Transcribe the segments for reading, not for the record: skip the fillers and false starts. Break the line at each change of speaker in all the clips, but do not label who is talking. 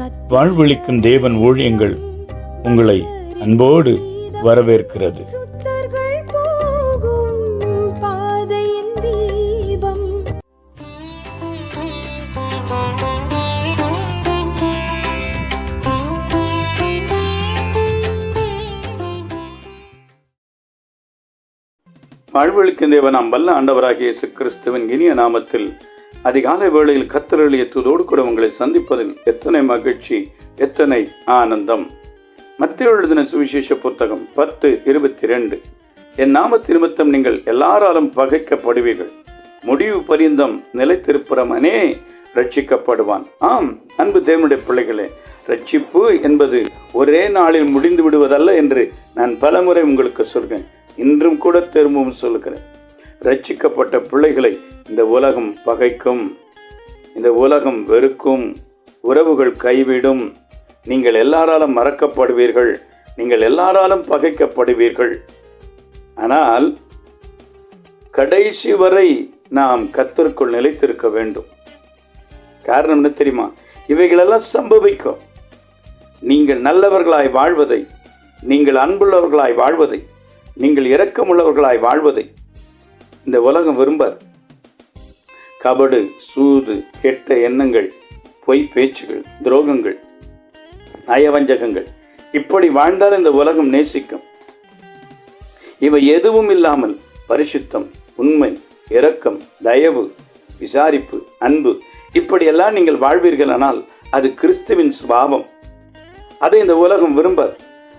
வாழ்வளிக்கும் தேவன் ஊழியங்கள் உங்களை அன்போடு வரவேற்கிறது. வாழ்வளிக்கும் தேவன் நாம் வல்ல ஆண்டவராகிய இயேசு கிறிஸ்துவின் இனிய நாமத்தில் அதிகாலை வேளையில் கர்த்தருடைய தூதோடு கூட உங்களை சந்திப்பதில் எத்தனை மகிழ்ச்சி, எத்தனை ஆனந்தம். மத்தேயு எழுதின சுவிசேஷ புத்தகம் 10:22. என் நாமத்து நிமித்தம் நீங்கள் எல்லாராலும் பகைக்கப்படுவீர்கள், முடிவு பரியந்தம் நிலைத்திருப்பவனே ரட்சிக்கப்படுவான். ஆம் அன்பு தேவனுடைய பிள்ளைகளே, ரட்சிப்பு என்பது ஒரே நாளில் முடிந்து விடுவதல்ல என்று நான் பலமுறை உங்களுக்கு சொல்கிறேன். இன்றும் கூட திரும்பவும் சொல்லுகிறேன். ரட்சிக்கப்பட்ட பிள்ளைகளை இந்த உலகம் பகைக்கும், இந்த உலகம் வெறுக்கும், உறவுகள் கைவிடும், நீங்கள் எல்லாராலும் மறக்கப்படுவீர்கள், நீங்கள் எல்லாராலும் பகைக்கப்படுவீர்கள். ஆனால் கடைசி வரை நாம் கர்த்தருக்குள் நிலைத்திருக்க வேண்டும். காரணம் என்ன தெரியுமா? இவைகளெல்லாம் சம்பவிக்கும். நீங்கள் நல்லவர்களாய் வாழ்வதை, நீங்கள் அன்புள்ளவர்களாய் வாழ்வதை, நீங்கள் இரக்கமுள்ளவர்களாய் வாழ்வதை இந்த உலகம் விரும்பார். கபடு, சூது, கெட்ட எண்ணங்கள், பொய் பேச்சுகள், துரோகங்கள், நயவஞ்சகங்கள், இப்படி வாழ்ந்தால் இந்த உலகம் நேசிக்கும். இவை எதுவும் இல்லாமல் பரிசுத்தம், உண்மை, இரக்கம், தயவு, விசாரிப்பு, அன்பு, இப்படியெல்லாம் நீங்கள் வாழ்வீர்களானால் அது கிறிஸ்துவின் சுபாவம். அதை இந்த உலகம் விரும்பாது.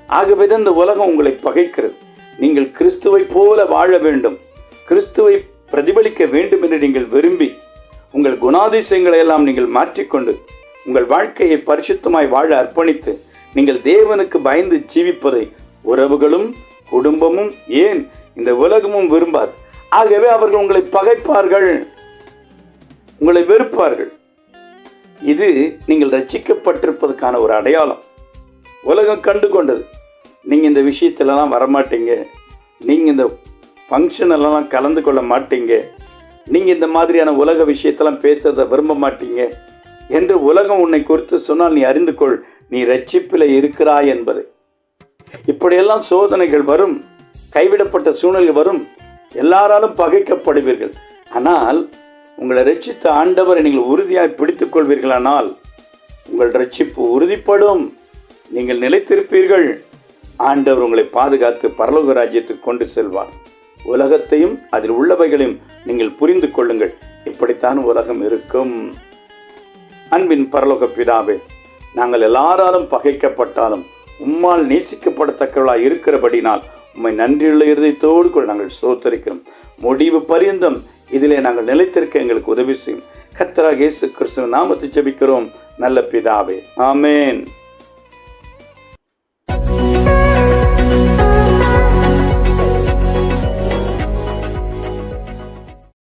ஆகவே தான் இந்த உலகம் உங்களை பகைக்கிறது. நீங்கள் கிறிஸ்துவை போல வாழ வேண்டும், கிறிஸ்துவை பிரதிபலிக்க வேண்டும் என்று நீங்கள் விரும்பி உங்கள் குணாதிசயங்களை எல்லாம் நீங்கள் மாற்றிக்கொண்டு உங்கள் வாழ்க்கையை பரிசுத்தமாய் வாழ அர்ப்பணித்து நீங்கள் தேவனுக்கு பயந்து ஜீவிப்பதை உறவுகளும் குடும்பமும் ஏன் இந்த உலகமும் விரும்பாது. ஆகவே அவர்கள் உங்களை பகைப்பார்கள், உங்களை வெறுப்பார்கள். இது நீங்கள் ரட்சிக்கப்பட்டிருப்பதற்கான ஒரு அடையாளம். உலகம் கண்டு கொண்டது. நீங்கள் இந்த விஷயத்திலலாம் வரமாட்டீங்க, நீங்கள் இந்த ஃபங்க்ஷனெல்லாம் கலந்து கொள்ள மாட்டீங்க, நீங்கள் இந்த மாதிரியான உலக விஷயத்தெல்லாம் பேசுறதை விரும்ப மாட்டீங்க என்று உலகம் உன்னை குறித்து சொன்னால் நீ அறிந்து கொள், நீ ரட்சிப்பில் இருக்கிறாய் என்பது. இப்படியெல்லாம் சோதனைகள் வரும், கைவிடப்பட்ட சூழ்நிலை வரும், எல்லாராலும் பகைக்கப்படுவீர்கள். ஆனால் உங்களை ரட்சித்த ஆண்டவரை நீங்கள் உறுதியாய் பிடித்துக் கொள்வீர்களானால் உங்கள் ரட்சிப்பு உறுதிப்படும், நீங்கள் நிலைத்திருப்பீர்கள். ஆண்டவர் உங்களை பாதுகாத்து பரலோக ராஜ்யத்துக்கு கொண்டு செல்வார். உலகத்தையும் அதில் உள்ளவைகளையும் நீங்கள் புரிந்து கொள்ளுங்கள். இப்படித்தான் உலகம் இருக்கும். அன்பின் பரலோக பிதாவே, நாங்கள் எல்லாராலும் பகைக்கப்பட்டாலும் உம்மால் நேசிக்கப்படத்தக்கவர்களாய் இருக்கிறபடினால் உம்மை நன்றியுள்ள இருதயத்தோடு கூட நாங்கள் ஸ்தோத்திரிக்கிறோம். முடிவு பரியந்தம் இதிலே நாங்கள் நிலைத்திருக்க எங்களுக்கு உதவி செய்யும். கர்த்தராகிய இயேசு கிறிஸ்துவின் நாமத்தில் ஜெபிக்கிறோம் நல்ல பிதாவே, ஆமென்.